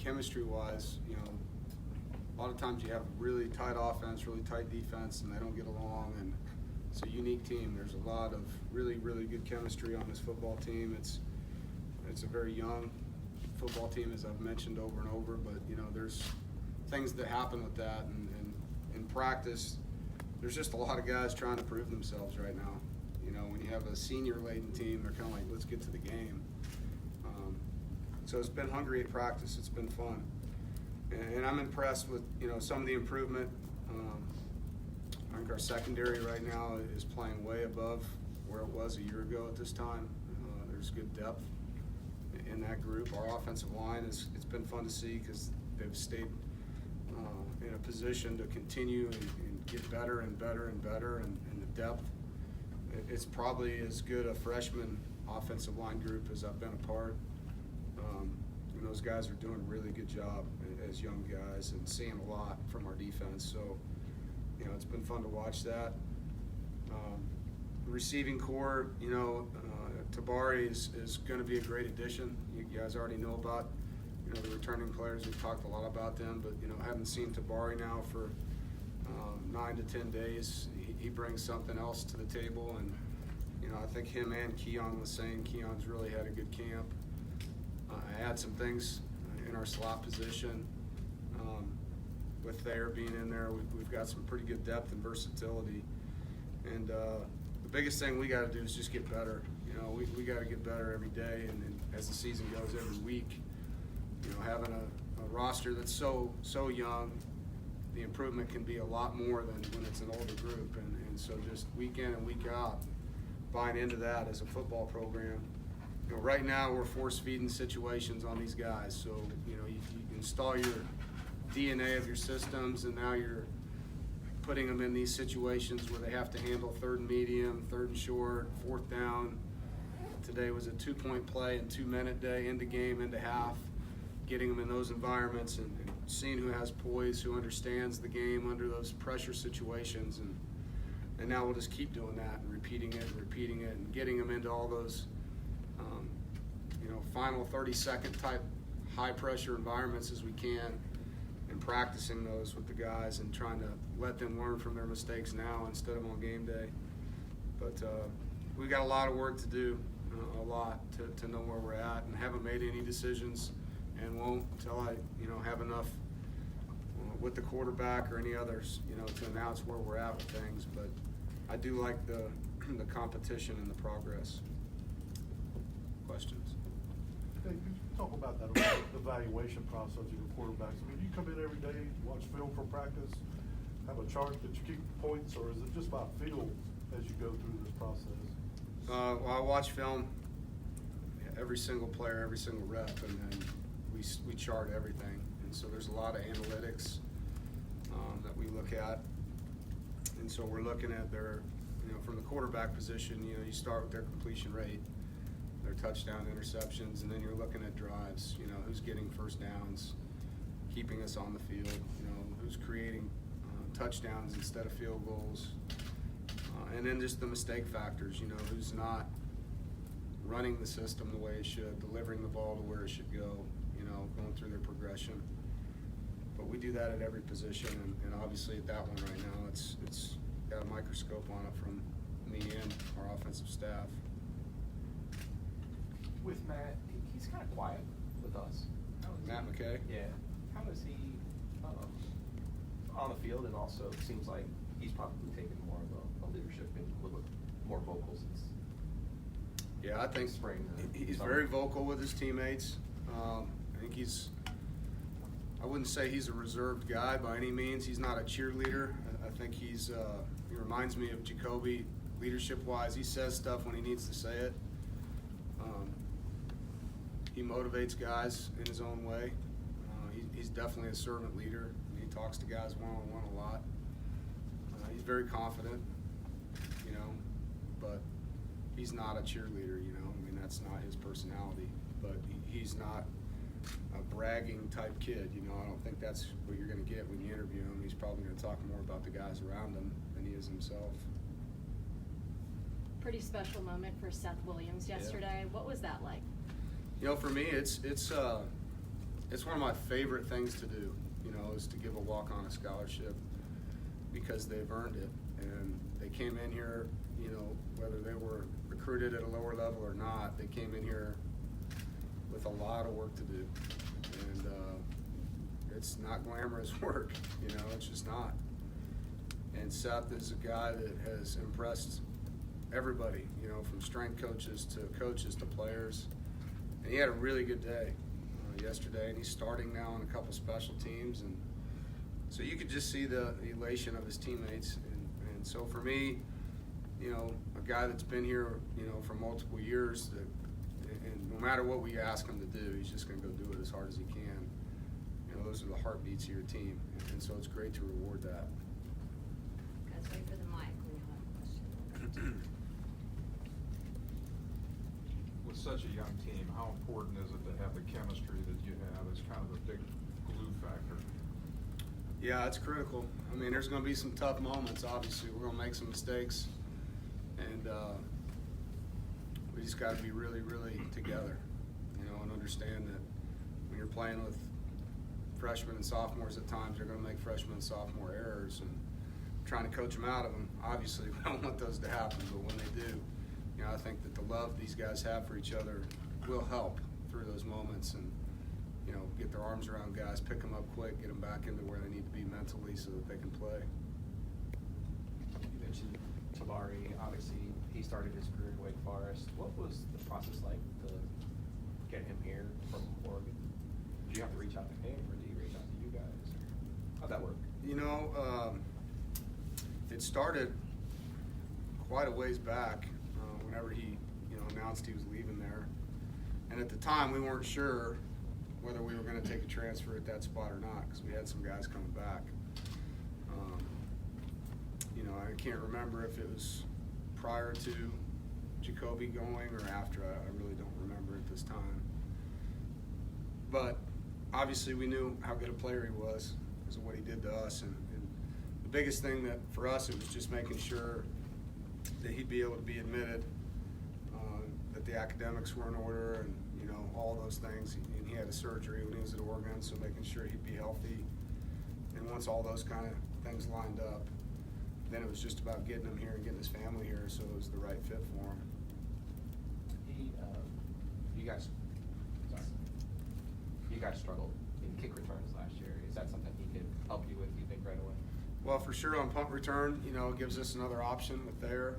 chemistry-wise, you know, a lot of times you have really tight offense, really tight defense, and they don't get along, and it's a unique team. There's a lot of really, really good chemistry on this football team. It's a very young football team, as I've mentioned over and over, but, you know, there's things that happen with that, and in practice, there's just a lot of guys trying to prove themselves right now. You know, when you have a senior-laden team, they're kind of like, let's get to the game. So it's been hungry at practice. It's been fun. And I'm impressed with, you know, some of the improvement. I think our secondary right now is playing way above where it was a year ago at this time. There's good depth in that group. Our offensive line, it's been fun to see because they've stayed in a position to continue and get better and better and better, and the depth. It's probably as good a freshman offensive line group as I've been a part. And those guys are doing a really good job as young guys and seeing a lot from our defense. So, you know, it's been fun to watch that. Receiving core, you know, Tabari is going to be a great addition. You guys already know about, you know, the returning players. We've talked a lot about them, but, you know, I haven't seen Tabari now for 9 to 10 days. He brings something else to the table, and, you know, I think him and Keon was saying Keon's really had a good camp. I had some things in our slot position. With Thayer being in there, we've got some pretty good depth and versatility. And the biggest thing we got to do is just get better. You know, we got to get better every day, and as the season goes, every week. You know, having a roster that's so young, the improvement can be a lot more than when it's an older group. And so just week in and week out, buying into that as a football program. You know, right now we're force-feeding situations on these guys. So, you know, you install your DNA of your systems, and now you're putting them in these situations where they have to handle 3rd and medium, 3rd and short, 4th down. Today was a 2-point play and 2-minute day, into game, into half, getting them in those environments and seeing who has poise, who understands the game under those pressure situations. And now we'll just keep doing that and repeating it and getting them into all those you know, final 30-second type high-pressure environments as we can, and practicing those with the guys and trying to let them learn from their mistakes now instead of on game day. But we've got a lot of work to do, a lot to know where we're at, and haven't made any decisions and won't until I, you know, have enough with the quarterback or any others, you know, to announce where we're at with things. But I do like the competition and the progress. Questions? Hey, could you talk about that evaluation process of your quarterbacks? I mean, you come in every day, watch film for practice, have a chart that you keep points, or is it just by feel as you go through this process? Well, I watch film, every single player, every single rep, and then we chart everything. And so there's a lot of analytics that we look at. And so we're looking at their, you know, from the quarterback position, you know, you start with their completion rate, their touchdown, interceptions, and then you're looking at drives. You know, who's getting first downs, keeping us on the field. You know, who's creating touchdowns instead of field goals, and then just the mistake factors. You know, who's not running the system the way it should, delivering the ball to where it should go. You know, going through their progression. But we do that at every position, and obviously at that one right now, it's got a microscope on it from me and our offensive staff. With Matt, he's kind of quiet with us. Matt McKay? Yeah. How is he on the field, and also it seems like he's probably taken more of a leadership and a little bit more vocal since. Yeah, I think spring. He's very vocal with his teammates. I think I wouldn't say he's a reserved guy by any means. He's not a cheerleader. I think he reminds me of Jacoby leadership-wise. He says stuff when he needs to say it. He motivates guys in his own way. He's definitely a servant leader. He talks to guys one-on-one a lot. He's very confident, you know, but he's not a cheerleader, you know. I mean, that's not his personality. But he's not a bragging type kid, you know. I don't think that's what you're going to get when you interview him. He's probably going to talk more about the guys around him than he is himself. Pretty special moment for Seth Williams yesterday. Yeah. What was that like? You know, for me, it's it's one of my favorite things to do, you know, is to give a walk-on a scholarship because they've earned it. And they came in here, you know, whether they were recruited at a lower level or not, they came in here with a lot of work to do. And it's not glamorous work, you know, it's just not. And Seth is a guy that has impressed everybody, you know, from strength coaches to players. And he had a really good day yesterday, and he's starting now on a couple special teams. And so you could just see the elation of his teammates. And so for me, you know, a guy that's been here, you know, for multiple years, and no matter what we ask him to do, he's just going to go do it as hard as he can. You know, those are the heartbeats of your team. And so it's great to reward that. Guys, wait for the mic when you have a question. With such a young team, how important is it to have the chemistry that you have as kind of a big glue factor? Yeah, it's critical. I mean, there's going to be some tough moments, obviously. We're going to make some mistakes. And we just got to be really, really together, you know, and understand that when you're playing with freshmen and sophomores at times, they're going to make freshman and sophomore errors, and trying to coach them out of them. Obviously, we don't want those to happen, but when they do, you know, I think that the love these guys have for each other will help through those moments and, you know, get their arms around guys, pick them up quick, get them back into where they need to be mentally so that they can play. You mentioned Tabari. Obviously, he started his career in Wake Forest. What was the process like to get him here from Oregon? Did you have to reach out to him, or did he reach out to you guys? How'd that work? You know, it started quite a ways back whenever he, you know, announced he was leaving there. And at the time, we weren't sure whether we were going to take a transfer at that spot or not, because we had some guys coming back. You know, I can't remember if it was prior to Jacoby going or after. I really don't remember at this time. But obviously we knew how good a player he was because of what he did to us. And the biggest thing that for us, it was just making sure that he'd be able to be admitted, that the academics were in order, and, you know, all those things. And he had a surgery when he was at Oregon, so making sure he'd be healthy. And once all those kind of things lined up, then it was just about getting him here and getting his family here, so it was the right fit for him. You guys struggled in kick returns last year. Is that something he could help you with, you think, right away? Well, for sure on punt return, you know, it gives us another option with Thayer.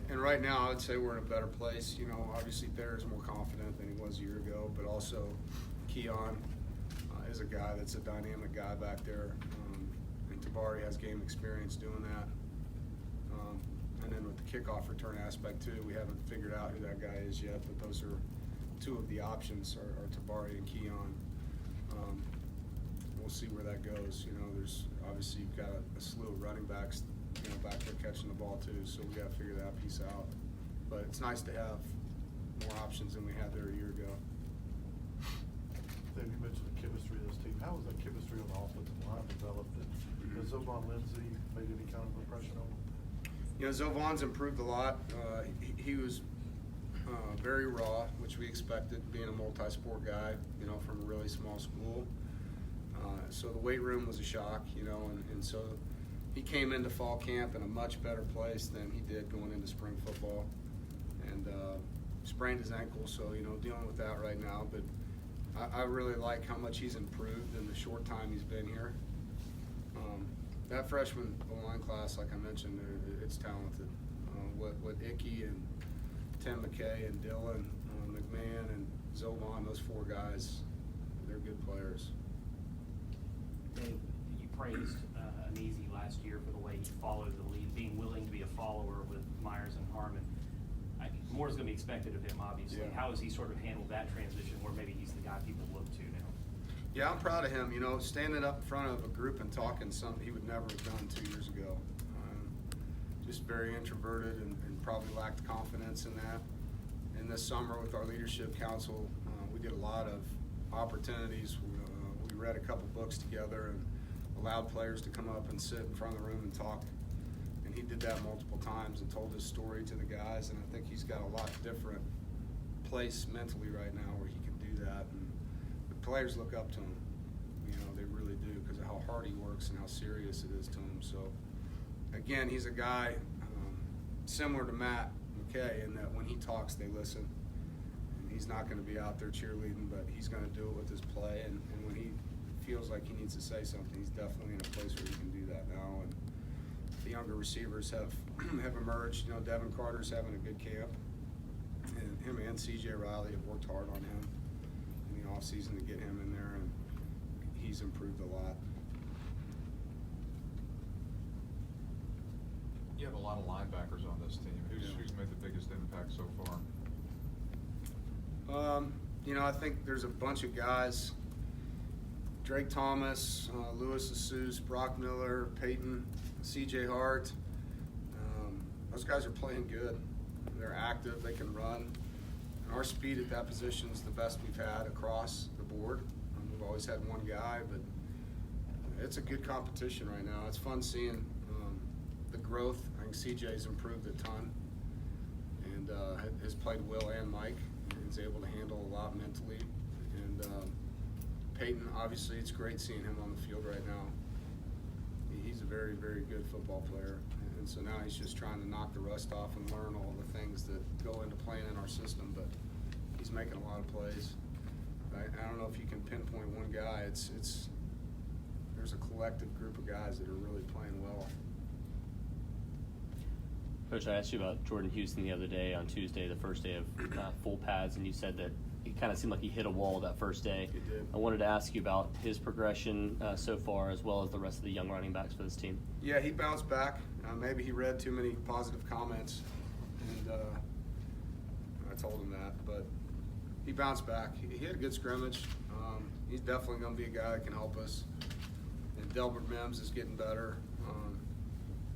And right now, I would say we're in a better place. You know, obviously Thayer is more confident than he was a year ago, but also Keon is a guy that's a dynamic guy back there. And Tabari has game experience doing that. And then with the kickoff return aspect too, we haven't figured out who that guy is yet, but those are two of the options are Tabari and Keon. We'll see where that goes. You know, there's obviously you've got a slew of running backs, you know, back there catching the ball too, so we got to figure that piece out. But it's nice to have more options than we had there a year ago. Dave, you mentioned the chemistry of this team. How has that chemistry on the offensive line developed? Has Zovan Lindsay made any kind of impression on him? You know, Zovan's improved a lot. He was very raw, which we expected, being a multi-sport guy, you know, from a really small school. So the weight room was a shock, you know, and so he came into fall camp in a much better place than he did going into spring football. And sprained his ankle, so, you know, dealing with that right now. But I really like how much he's improved in the short time he's been here. That freshman O-line class, like I mentioned, it's talented. What Icky and Tim McKay and Dylan McMahon and Zovan, those four guys, they're good players. Dave, you praised Aneezy last year for the way he followed the lead, being willing to be a follower with Myers and Harmon. More is going to be expected of him, obviously. Yeah. How has he sort of handled that transition where maybe he's the guy people look to now? Yeah, I'm proud of him. You know, standing up in front of a group and talking something he would never have done 2 years ago. Just very introverted and probably lacked confidence in that. And this summer with our leadership council, we did a lot of opportunities. We read a couple books together and allowed players to come up and sit in front of the room and talk. And he did that multiple times and told his story to the guys. And I think he's got a lot different place mentally right now where he can do that. And players look up to him. You know, they really do, because of how hard he works and how serious it is to him. So, again, he's a guy similar to Matt McKay in that when he talks, they listen. And he's not going to be out there cheerleading, but he's going to do it with his play. And when he feels like he needs to say something, he's definitely in a place where he can do that now. And the younger receivers have emerged. You know, Devin Carter's having a good camp. And him and C.J. Riley have worked hard on him in the offseason to get him in there, and he's improved a lot. You have a lot of linebackers on this team. Who's made the biggest impact so far? You know, I think there's a bunch of guys. Drake Thomas, Louis Asus, Brock Miller, Peyton, C.J. Hart. Those guys are playing good. They're active, they can run. And our speed at that position is the best we've had across the board. We've always had one guy, but it's a good competition right now. It's fun seeing the growth. I think CJ's improved a ton and has played Will and Mike. And he's able to handle a lot mentally. And Peyton, obviously, it's great seeing him on the field right now. He's a very, very good football player. And so now he's just trying to knock the rust off and learn all the things that go into playing in our system. But he's making a lot of plays. I don't know if you can pinpoint one guy. There's a collective group of guys that are really playing well. Coach, I asked you about Jordan Houston the other day on Tuesday, the first day of full pads, and you said that it kind of seemed like he hit a wall that first day. He did. I wanted to ask you about his progression so far, as well as the rest of the young running backs for this team. Yeah, he bounced back. Maybe he read too many positive comments, and I told him that. But he bounced back. He had a good scrimmage. He's definitely going to be a guy that can help us. And Delbert Mims is getting better.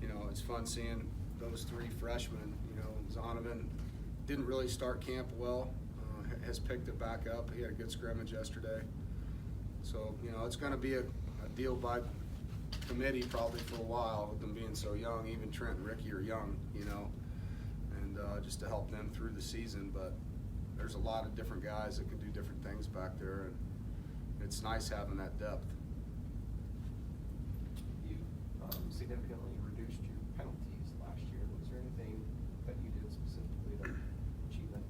You know, it's fun seeing those three freshmen. You know, Zonovan didn't really start camp well. Has picked it back up. He had a good scrimmage yesterday. So, you know, it's going to be a deal by committee probably for a while with them being so young. Even Trent and Ricky are young, you know, and just to help them through the season. But there's a lot of different guys that can do different things back there, and it's nice having that depth. You significantly reduced your penalties last year. Was there anything that you did specifically to achieve that?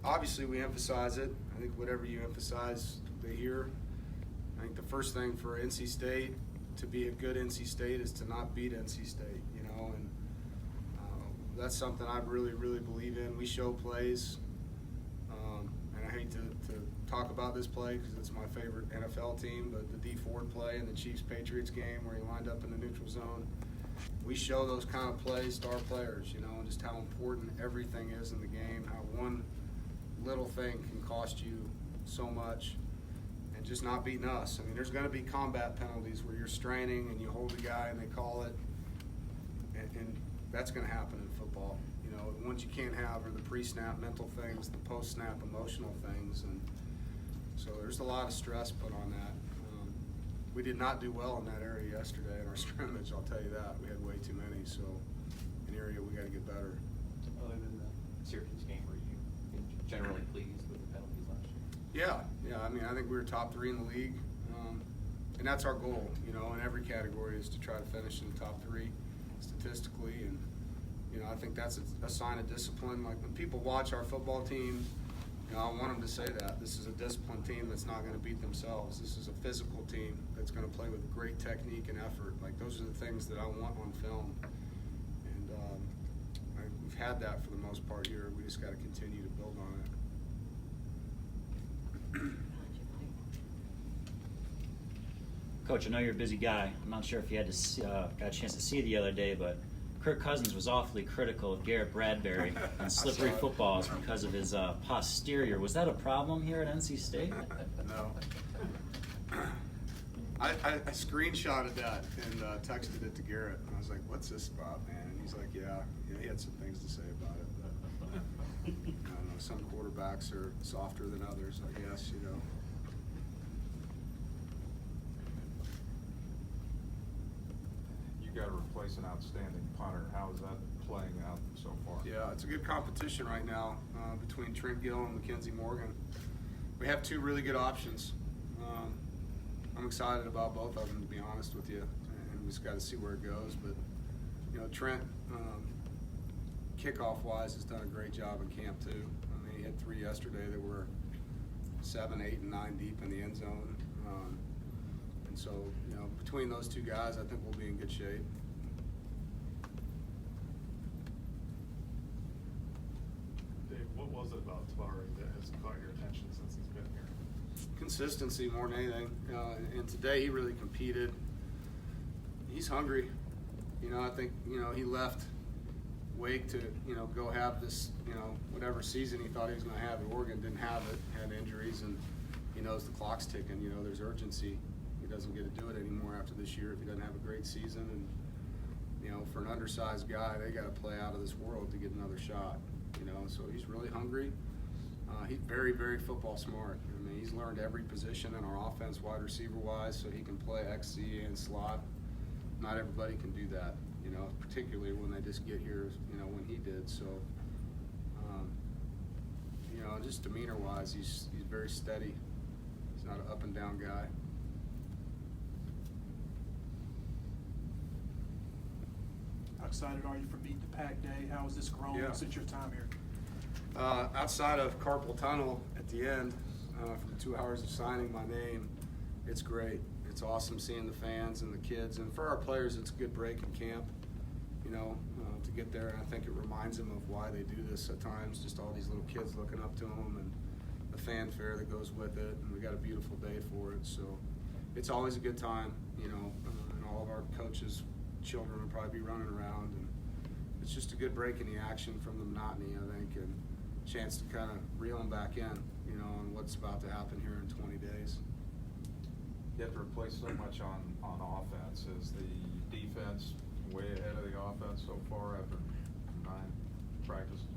Obviously, we emphasize it. I think whatever you emphasize, they hear. I think the first thing for NC State to be a good NC State is to not beat NC State, you know, and that's something I really, really believe in. We show plays, and I hate to talk about this play because it's my favorite NFL team, but the D Ford play in the Chiefs-Patriots game where he lined up in the neutral zone, we show those kind of plays to our players, you know, and just how important everything is in the game, how one little thing can cost you so much, and just not beating us. I mean, there's going to be combat penalties where you're straining and you hold a guy and they call it, and that's going to happen in football. You know, the ones you can't have are the pre-snap mental things, the post-snap emotional things, and so there's a lot of stress put on that. We did not do well in that area yesterday in our scrimmage, I'll tell you that. We had way too many, so an area we got to get better. Other than the Syracuse game, were you generally pleased with the penalties last year? Yeah. I mean, I think we were top 3 in the league, and that's our goal. You know, in every category is to try to finish in the top 3 statistically, and you know, I think that's a sign of discipline. Like when people watch our football team, you know, I want them to say that this is a disciplined team that's not going to beat themselves. This is a physical team that's going to play with great technique and effort. Like those are the things that I want on film, and we've had that for the most part here. We just got to continue to build on it. Coach, I know you're a busy guy. I'm not sure if you had got a chance to see the other day, but Kirk Cousins was awfully critical of Garrett Bradbury on slippery footballs because of his posterior. Was that a problem here at NC State? No. I screenshotted that and texted it to Garrett, and I was like, "What's this about, man?" And he's like, "Yeah, he had some things to say about it." But, I don't know. Some quarterbacks are softer than others, I guess. You know. You got to replace an outstanding punter. How is that playing out so far? Yeah, it's a good competition right now between Trent Gill and Mackenzie Morgan. we have two really good options. I'm excited about both of them, to be honest with you, and we just got to see where it goes. But you know, Trent, kickoff-wise, has done a great job in camp too. I mean, he had 3 yesterday that were 7, 8, and 9 deep in the end zone. And so, you know, between those two guys, I think we'll be in good shape. Dave, what was it about Tabari that has caught your attention since he's been here? Consistency more than anything. And today he really competed. He's hungry. You know, I think, you know, he left Wake to, you know, go have this, you know, whatever season he thought he was going to have at Oregon, didn't have it, had injuries, and he knows the clock's ticking. You know, there's urgency. He doesn't get to do it anymore after this year if he doesn't have a great season. And, you know, for an undersized guy, they got to play out of this world to get another shot. You know, so he's really hungry. He's very, very football smart. I mean, he's learned every position in our offense, wide receiver-wise, so he can play XC and slot. Not everybody can do that, you know, particularly when they just get here, you know, when he did. So, you know, just demeanor-wise, he's very steady. He's not an up-and-down guy. How excited are you for Meet the Pack Day? How has this grown Yeah. since your time here? Outside of carpal tunnel at the end, from 2 hours of signing my name, it's great. It's awesome seeing the fans and the kids, and for our players, it's a good break in camp, you know, to get there. And I think it reminds them of why they do this at times. Just all these little kids looking up to them, and the fanfare that goes with it. And we got a beautiful day for it, so it's always a good time, you know. And all of our coaches' children will probably be running around, and it's just a good break in the action from the monotony, I think, and chance to kind of reel them back in, you know, on what's about to happen here in 20 days. You have to replace so much on offense. Is the defense way ahead of the offense so far after 9 practices?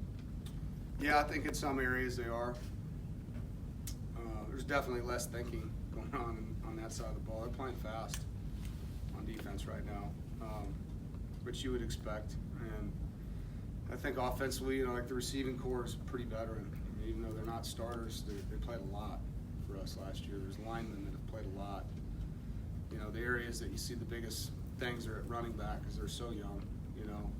Yeah, I think in some areas they are. There's definitely less thinking going on that side of the ball. They're playing fast on defense right now, which you would expect. And I think offensively, you know, like the receiving core is pretty veteran. I mean, even though they're not starters, they played a lot for us last year. There's linemen that have played a lot. You know, the areas that you see the biggest things are at running back because they're so young, you know,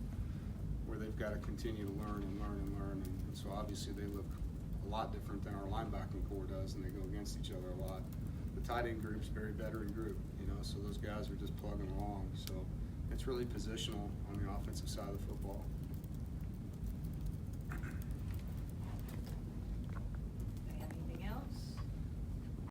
where they've got to continue to learn and learn and learn. And so obviously they look a lot different than our linebacking core does, and they go against each other a lot. The tight end group's a very veteran group, you know, so those guys are just plugging along. So it's really positional on the offensive side of the football.